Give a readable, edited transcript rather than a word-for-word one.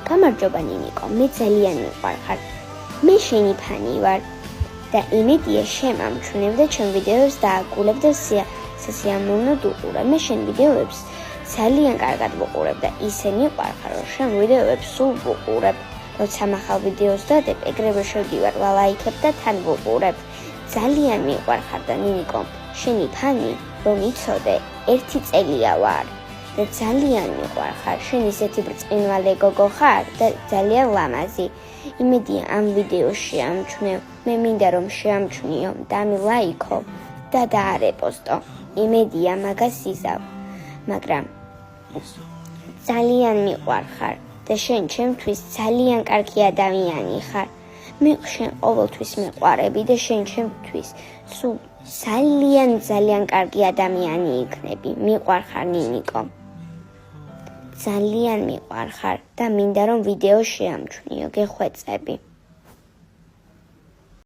გამარჯობა ნინიკო, მე ძალიან მიყვარხარ. მე შენი ფანი ვარ და იმედია შემამჩნევ და ჩემ ვიდეოებს დააგულებ და სასიამოვნოდ უყურებ. მე შენ ვიდეოებს ძალიან კარგად ვუყურებ და ისე მიყვარხარ, რომ შენ ვიდეოებს სულ ვუყურებ. როცა ახალ ვიდეოს დადებ, ეგრევე შევდივარ, ვალაიქებ და თან ვუყურებ. ძალიან მიყვარხარ და ნინიკო, შენი ფანი, რომ იცოდე, 1 წელია ვარ. და ძალიან მიყვარხარ, შენ ისეთი ბრწყინვალე გოგო ხარ და ძალიან ლამაზი. იმედია ამ ვიდეოს შეამჩნევ. მე მინდა რომ შეამჩნიო და მილაიქო და დაარეპოსტო. იმედია მაგას იზავ. მაგრამ ძალიან მიყვარხარ და შენ ჩემთვის ძალიან კარგი ადამიანი ხარ. მე შენ ყოველთვის მიყვარები და შენ ჩემთვის სულ ძალიან კარგი ადამიანი იქნები. მიყვარხარ ნინიკო. ძალიან მიყვარხარ და მინდა რომ ვიდეო შეამჩნიო, გეხვეწები.